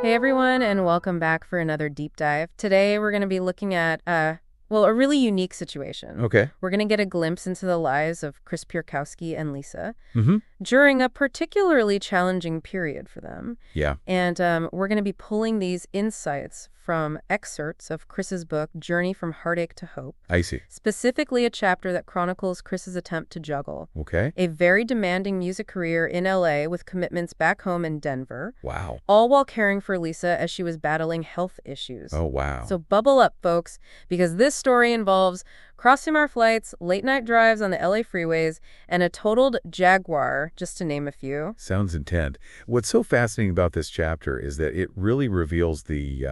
Hey everyone, and welcome back for another deep dive. Today we're going to be looking at, a really unique situation. Okay. We're going to get a glimpse into the lives of Chris Piorkowski and Lisa Mm-hmm. during a particularly challenging period for them. Yeah, And we're going to be pulling these insights from excerpts of Chris's book, Journey from Heartache to Hope, I see. specifically a chapter that chronicles Chris's attempt to juggle Okay. a very demanding music career in LA with commitments back home in Denver, Wow. all while caring for Lisa as she was battling health issues. Oh, wow. So buckle up, folks, because this story involves cross-Myanmar flights, late-night drives on the LA freeways, and a totaled Jaguar, just to name a few. Sounds intense. What's so fascinating about this chapter is that it really reveals the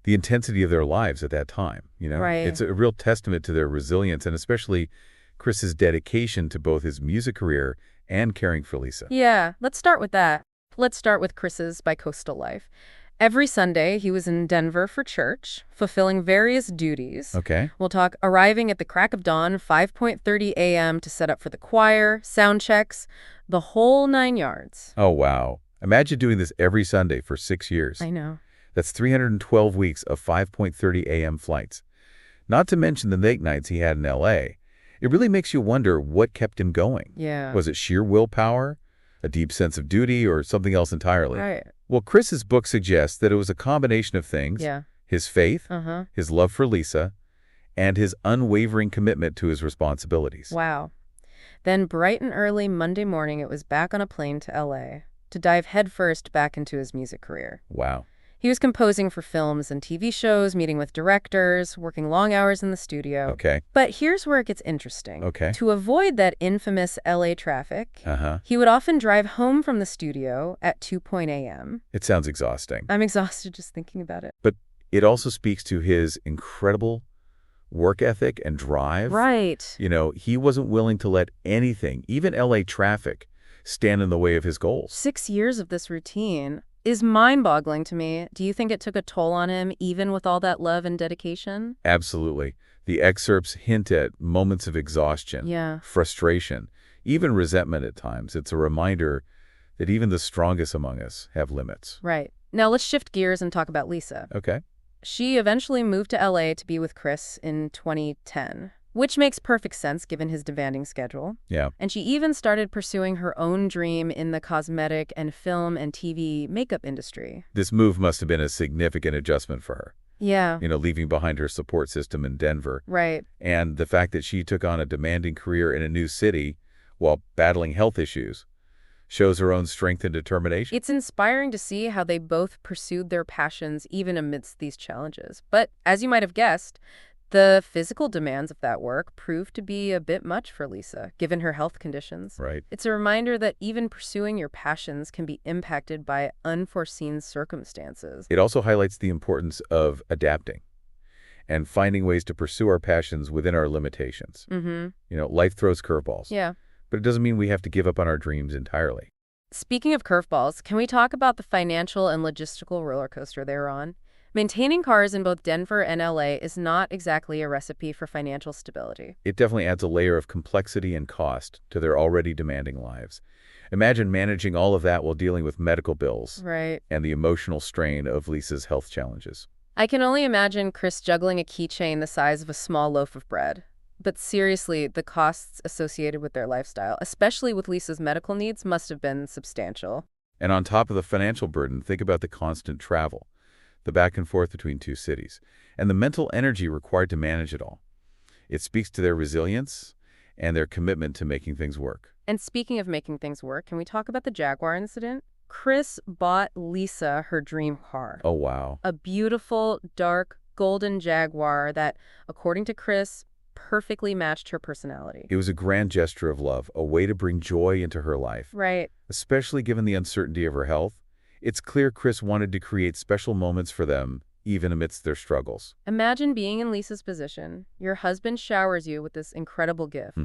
intensity of their lives at that time, you know? Right. It's a real testament to their resilience and especially Chris's dedication to both his music career and caring for Lisa. Yeah, let's start with that. Let's start with Chris's bicoastal life. Every Sunday, he was in Denver for church, fulfilling various duties. Okay. We'll talk arriving at the crack of dawn, 5:30 a.m. to set up for the choir, sound checks, the whole 9 yards. Oh, wow. Imagine doing this every Sunday for 6 years. I know. That's 312 weeks of 5:30 a.m. flights. Not to mention the late nights he had in L.A. It really makes you wonder what kept him going. Yeah. Was it sheer willpower, a deep sense of duty, or something else entirely? Right. Well, Chris's book suggests that it was a combination of things. Yeah. His faith, Uh-huh. his love for Lisa, and his unwavering commitment to his responsibilities. Wow. Then bright and early Monday morning, it was back on a plane to LA to dive headfirst back into his music career. Wow. He was composing for films and TV shows, meeting with directors, working long hours in the studio. Okay. But here's where it gets interesting. Okay. To avoid that infamous LA traffic, Uh-huh. he would often drive home from the studio at 2 a.m. It sounds exhausting. I'm exhausted just thinking about it. But it also speaks to his incredible work ethic and drive. Right. You know, he wasn't willing to let anything, even LA traffic, stand in the way of his goals. 6 years of this routine is mind-boggling to me. Do you think it took a toll on him, even with all that love and dedication? Absolutely. The excerpts hint at moments of exhaustion, Yeah. frustration, even resentment at times. It's a reminder that even the strongest among us have limits. Right. Now let's shift gears and talk about Lisa. Okay. She eventually moved to LA to be with Chris in 2010, which makes perfect sense given his demanding schedule. Yeah. And she even started pursuing her own dream in the cosmetic and film and TV makeup industry. This move must have been a significant adjustment for her, Yeah. leaving behind her support system in Denver. Right. And the fact that she took on a demanding career in a new city while battling health issues shows her own strength and determination. It's inspiring to see how they both pursued their passions even amidst these challenges. But as you might have guessed, the physical demands of that work proved to be a bit much for Lisa, given her health conditions. Right. It's a reminder that even pursuing your passions can be impacted by unforeseen circumstances. It also highlights the importance of adapting and finding ways to pursue our passions within our limitations. Mm-hmm. Life throws curveballs. Yeah. But it doesn't mean we have to give up on our dreams entirely. Speaking of curveballs, can we talk about the financial and logistical roller coaster they're on? Maintaining cars in both Denver and LA is not exactly a recipe for financial stability. It definitely adds a layer of complexity and cost to their already demanding lives. Imagine managing all of that while dealing with medical bills Right. and the emotional strain of Lisa's health challenges. I can only imagine Chris juggling a keychain the size of a small loaf of bread. But seriously, the costs associated with their lifestyle, especially with Lisa's medical needs, must have been substantial. And on top of the financial burden, think about the constant travel, the back and forth between two cities, and the mental energy required to manage it all. It speaks to their resilience and their commitment to making things work. And speaking of making things work, can we talk about the Jaguar incident? Chris bought Lisa her dream car. Oh, wow. A beautiful, dark, golden Jaguar that, according to Chris, perfectly matched her personality. It was a grand gesture of love, a way to bring joy into her life. Right. Especially given the uncertainty of her health, it's clear Chris wanted to create special moments for them, even amidst their struggles. Imagine being in Lisa's position. Your husband showers you with this incredible gift,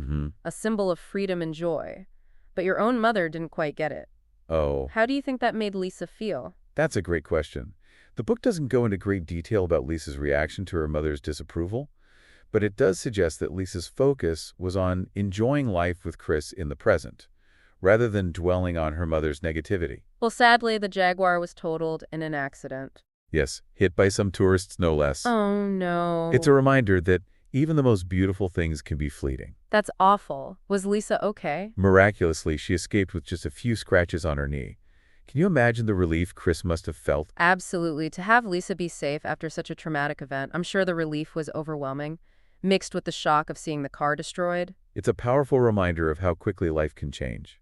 a symbol of freedom and joy, but your own mother didn't quite get it. Oh, How do you think that made Lisa feel? that's a great question. The book doesn't go into great detail about Lisa's reaction to her mother's disapproval, But it does suggest that Lisa's focus was on enjoying life with Chris in the present, rather than dwelling on her mother's negativity. Well, sadly, the Jaguar was totaled in an accident. Yes, hit by some tourists no less. Oh, It's no. a reminder that even the most beautiful things can be fleeting. That's awful. Was Lisa okay? Miraculously, she escaped with just a few scratches on her knee. Can you imagine the relief Chris must have felt? Absolutely. To have Lisa be safe after such a traumatic event, I'm sure the relief was overwhelming, mixed with the shock of seeing the car destroyed. It's a powerful reminder of how quickly life can change,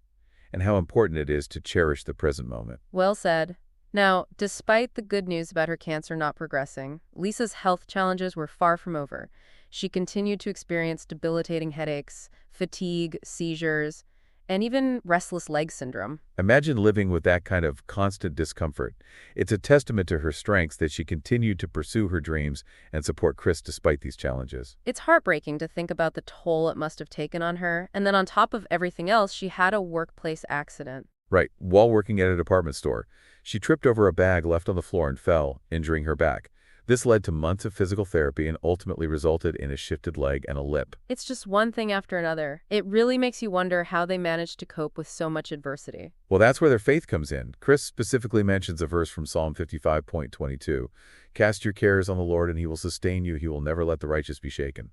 and how important it is to cherish the present moment. Well said. Now, despite the good news about her cancer not progressing, Lisa's health challenges were far from over. She continued to experience debilitating headaches, fatigue, seizures, and even restless leg syndrome. Imagine living with that kind of constant discomfort. It's a testament to her strengths that she continued to pursue her dreams and support Chris despite these challenges. It's heartbreaking to think about the toll it must have taken on her, and then on top of everything else, she had a workplace accident. Right, while working at a department store, she tripped over a bag left on the floor and fell, injuring her back. This led to months of physical therapy and ultimately resulted in a shifted leg and a lip. It's just one thing after another. It really makes you wonder how they managed to cope with so much adversity. Well, that's where their faith comes in. Chris specifically mentions a verse from Psalm 55:22. Cast your cares on the Lord and he will sustain you. He will never let the righteous be shaken.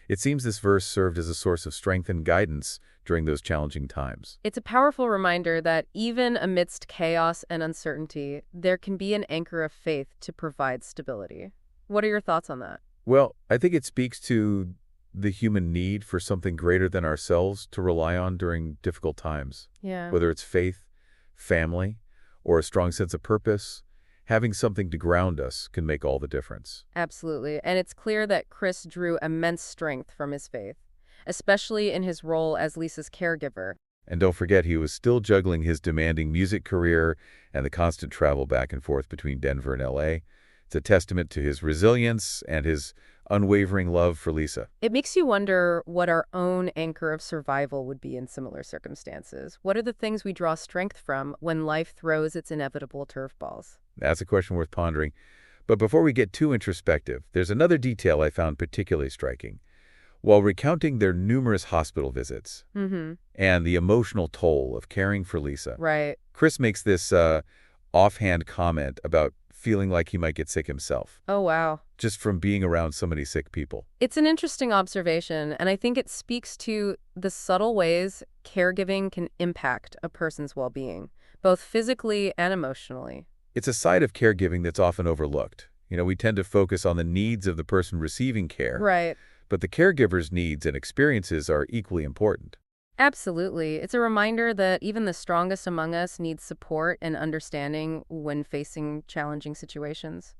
It seems this verse served as a source of strength and guidance during those challenging times. It's a powerful reminder that even amidst chaos and uncertainty, there can be an anchor of faith to provide stability. What are your thoughts on that? Well, I think it speaks to the human need for something greater than ourselves to rely on during difficult times. Yeah. Whether it's faith, family, or a strong sense of purpose, having something to ground us can make all the difference. Absolutely. And it's clear that Chris drew immense strength from his faith, especially in his role as Lisa's caregiver. And don't forget, he was still juggling his demanding music career and the constant travel back and forth between Denver and LA. It's a testament to his resilience and his unwavering love for Lisa. It makes you wonder what our own anchor of survival would be in similar circumstances. What are the things we draw strength from when life throws its inevitable turf balls? That's a question worth pondering. But before we get too introspective, there's another detail I found particularly striking. While recounting their numerous hospital visits and the emotional toll of caring for Lisa, Right. Chris makes this offhand comment about feeling like he might get sick himself, Oh, wow. just from being around so many sick people. It's an interesting observation, and I think it speaks to the subtle ways caregiving can impact a person's well-being, both physically and emotionally. It's a side of caregiving that's often overlooked. We tend to focus on the needs of the person receiving care, Right. but the caregiver's needs and experiences are equally important. Absolutely. It's a reminder that even the strongest among us need support and understanding when facing challenging situations.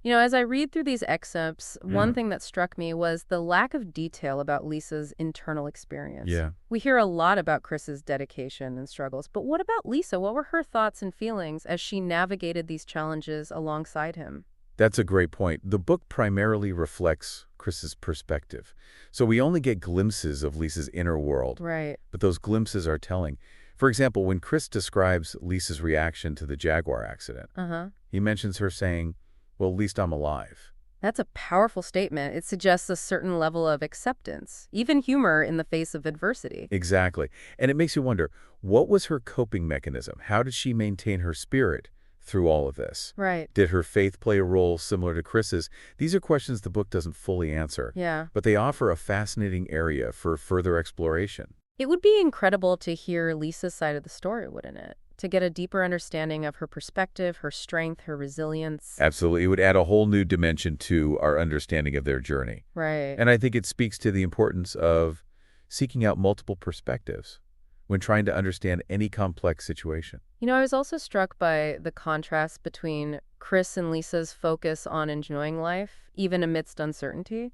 As I read through these excerpts, one thing that struck me was the lack of detail about Lisa's internal experience. Yeah. We hear a lot about Chris's dedication and struggles, but what about Lisa? What were her thoughts and feelings as she navigated these challenges alongside him? That's a great point. The book primarily reflects Chris's perspective, so we only get glimpses of Lisa's inner world, Right. but those glimpses are telling. For example, when Chris describes Lisa's reaction to the Jaguar accident, Uh-huh. he mentions her saying, "Well, at least I'm alive." That's a powerful statement. It suggests a certain level of acceptance, even humor in the face of adversity. Exactly. And it makes you wonder, what was her coping mechanism? How did she maintain her spirit through all of this? Right. Did her faith play a role similar to Chris's? These are questions the book doesn't fully answer, Yeah. but they offer a fascinating area for further exploration. It would be incredible to hear Lisa's side of the story, wouldn't it? To get a deeper understanding of her perspective, her strength, her resilience. Absolutely. It would add a whole new dimension to our understanding of their journey. Right. And I think it speaks to the importance of seeking out multiple perspectives when trying to understand any complex situation. I was also struck by the contrast between Chris and Lisa's focus on enjoying life, even amidst uncertainty,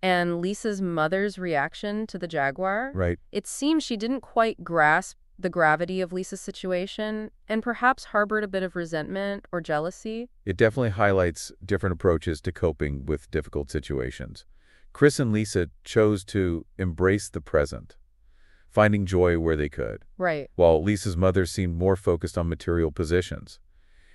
and Lisa's mother's reaction to the Jaguar. Right. It seems she didn't quite grasp the gravity of Lisa's situation and perhaps harbored a bit of resentment or jealousy. It definitely highlights different approaches to coping with difficult situations. Chris and Lisa chose to embrace the present, finding joy where they could, Right. while Lisa's mother seemed more focused on material possessions,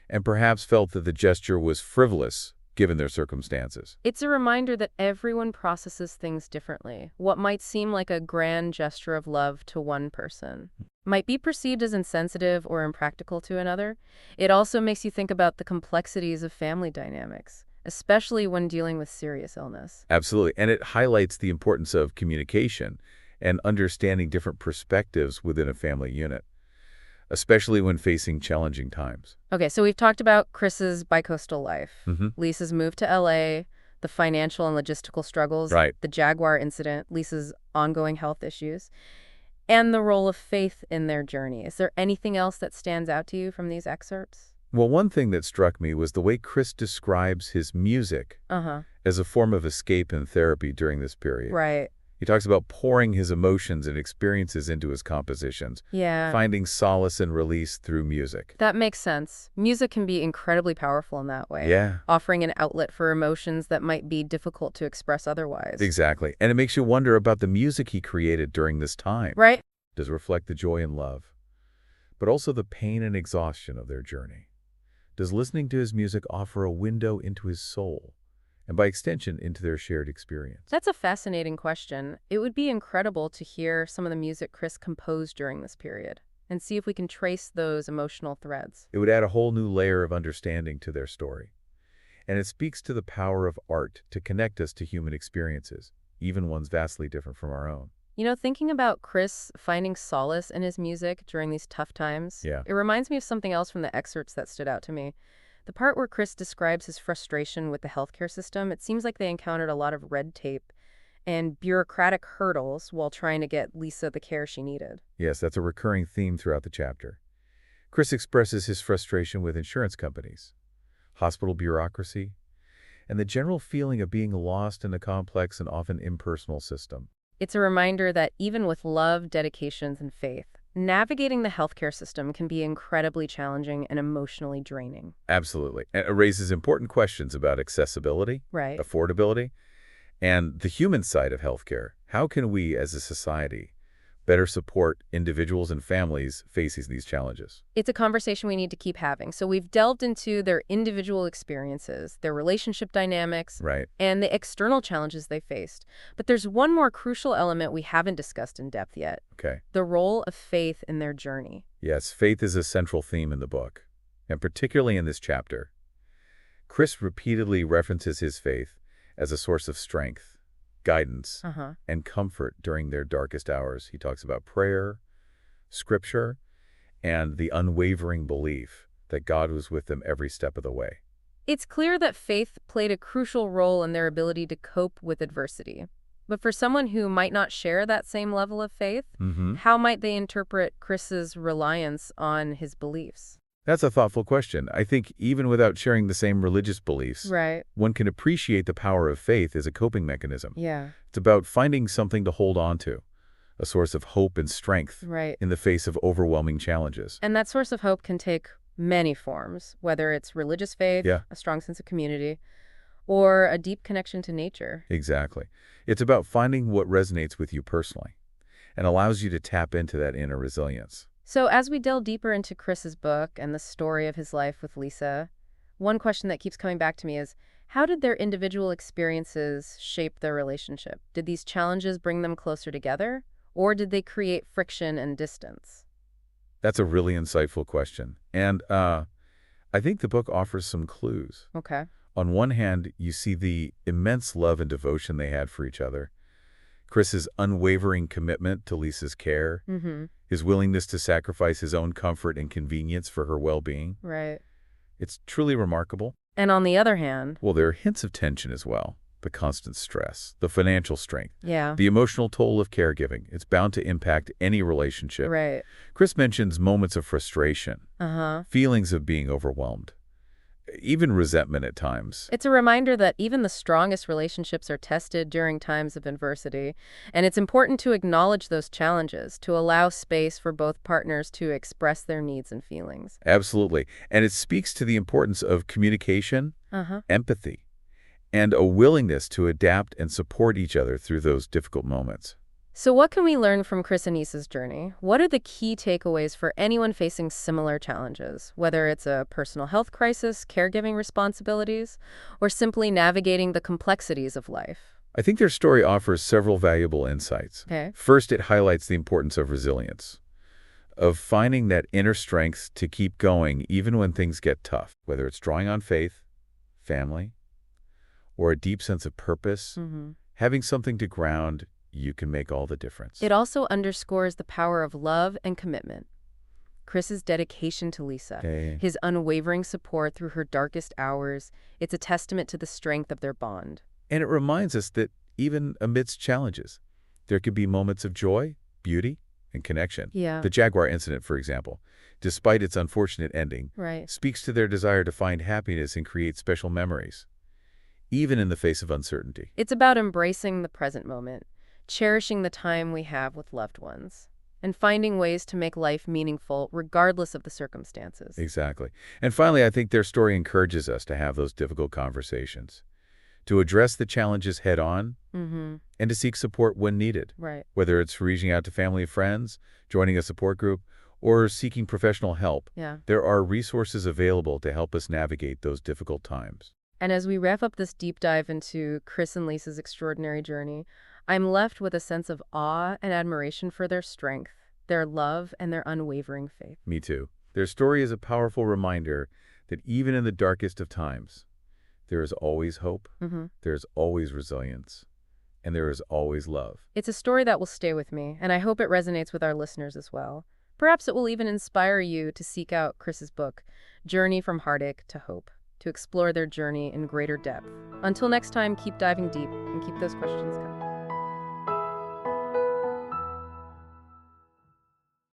and perhaps felt that the gesture was frivolous given their circumstances. It's a reminder that everyone processes things differently. What might seem like a grand gesture of love to one person might be perceived as insensitive or impractical to another. It also makes you think about the complexities of family dynamics, especially when dealing with serious illness. Absolutely. And it highlights the importance of communication and understanding different perspectives within a family unit, especially when facing challenging times. Okay, so we've talked about Chris's bicoastal life, Hmm. Lisa's move to LA, the financial and logistical struggles, Right. the Jaguar incident, Lisa's ongoing health issues, and the role of faith in their journey. Is there anything else that stands out to you from these excerpts? Well, one thing that struck me was the way Chris describes his music Uh-huh. as a form of escape and therapy during this period. Right. He talks about pouring his emotions and experiences into his compositions, Yeah. finding solace and release through music. That makes sense. Music can be incredibly powerful in that way, Yeah, offering an outlet for emotions that might be difficult to express otherwise. exactly. And it makes you wonder about the music he created during this time. Right? Does it reflect the joy and love, but also the pain and exhaustion of their journey? Does listening to his music offer a window into his soul, and by extension, into their shared experience? That's a fascinating question. It would be incredible to hear some of the music Chris composed during this period and see if we can trace those emotional threads. It would add a whole new layer of understanding to their story. And it speaks to the power of art to connect us to human experiences, even ones vastly different from our own. You know, thinking about Chris finding solace in his music during these tough times, Yeah. it reminds me of something else from the excerpts that stood out to me. The part where Chris describes his frustration with the healthcare system, it seems like they encountered a lot of red tape and bureaucratic hurdles while trying to get Lisa the care she needed. Yes, that's a recurring theme throughout the chapter. Chris expresses his frustration with insurance companies, hospital bureaucracy, and the general feeling of being lost in a complex and often impersonal system. It's a reminder that even with love, dedications, and faith, navigating the healthcare system can be incredibly challenging and emotionally draining. Absolutely. And it raises important questions about accessibility, Right. affordability, and the human side of healthcare. How can we, as a society, better support individuals and families facing these challenges? It's a conversation we need to keep having. So we've delved into their individual experiences, their relationship dynamics, Right. and the external challenges they faced. But there's one more crucial element we haven't discussed in depth yet, Okay. the role of faith in their journey. Yes, faith is a central theme in the book, and particularly in this chapter. Chris repeatedly references his faith as a source of strength, guidance, Uh-huh. and comfort during their darkest hours. He talks about prayer, scripture, and the unwavering belief that God was with them every step of the way. It's clear that faith played a crucial role in their ability to cope with adversity. But for someone who might not share that same level of faith, how might they interpret Chris's reliance on his beliefs? That's a thoughtful question. I think even without sharing the same religious beliefs, Right. one can appreciate the power of faith as a coping mechanism. Yeah. It's about finding something to hold on to, a source of hope and strength Right. in the face of overwhelming challenges. And that source of hope can take many forms, whether it's religious faith, Yeah. a strong sense of community, or a deep connection to nature. Exactly. It's about finding what resonates with you personally and allows you to tap into that inner resilience. So as we delve deeper into Chris's book and the story of his life with Lisa, one question that keeps coming back to me is, how did their individual experiences shape their relationship? Did these challenges bring them closer together, or did they create friction and distance? That's a really insightful question. And I think the book offers some clues. Okay. On one hand, you see the immense love and devotion they had for each other, Chris's unwavering commitment to Lisa's care, Mm-hmm. his willingness to sacrifice his own comfort and convenience for her well-being. Right. It's truly remarkable. And on the other hand, Well, there are hints of tension as well. The constant stress, the financial strength, yeah, the emotional toll of caregiving. It's bound to impact any relationship. right. Chris mentions moments of frustration, Uh-huh. feelings of being overwhelmed, even resentment at times. It's a reminder that even the strongest relationships are tested during times of adversity, and it's important to acknowledge those challenges, to allow space for both partners to express their needs and feelings. Absolutely. And it speaks to the importance of communication, Uh-huh. empathy, and a willingness to adapt and support each other through those difficult moments. So what can we learn from Chris and Issa's journey? What are the key takeaways for anyone facing similar challenges, whether it's a personal health crisis, caregiving responsibilities, or simply navigating the complexities of life? I think their story offers several valuable insights. Okay. First, it highlights the importance of resilience, of finding that inner strength to keep going even when things get tough, whether it's drawing on faith, family, or a deep sense of purpose. Having something to ground you can make all the difference. It also underscores the power of love and commitment. Chris's dedication to Lisa, Okay. his unwavering support through her darkest hours, it's a testament to the strength of their bond. And it reminds us that even amidst challenges, there could be moments of joy, beauty, and connection. Yeah. The Jaguar incident, for example, despite its unfortunate ending, Right. speaks to their desire to find happiness and create special memories, even in the face of uncertainty. It's about embracing the present moment, cherishing the time we have with loved ones, and finding ways to make life meaningful regardless of the circumstances. Exactly. And finally, I think their story encourages us to have those difficult conversations, to address the challenges head on, and to seek support when needed, Right. whether it's reaching out to family and friends, joining a support group, or seeking professional help. Yeah. There are resources available to help us navigate those difficult times. And as we wrap up this deep dive into Chris and Lisa's extraordinary journey, I'm left with a sense of awe and admiration for their strength, their love, and their unwavering faith. Me too. Their story is a powerful reminder that even in the darkest of times, there is always hope, there's always resilience, and there is always love. It's a story that will stay with me, and I hope it resonates with our listeners as well. Perhaps it will even inspire you to seek out Chris's book, Journey from Heartache to Hope, to explore their journey in greater depth. Until next time, keep diving deep and keep those questions coming.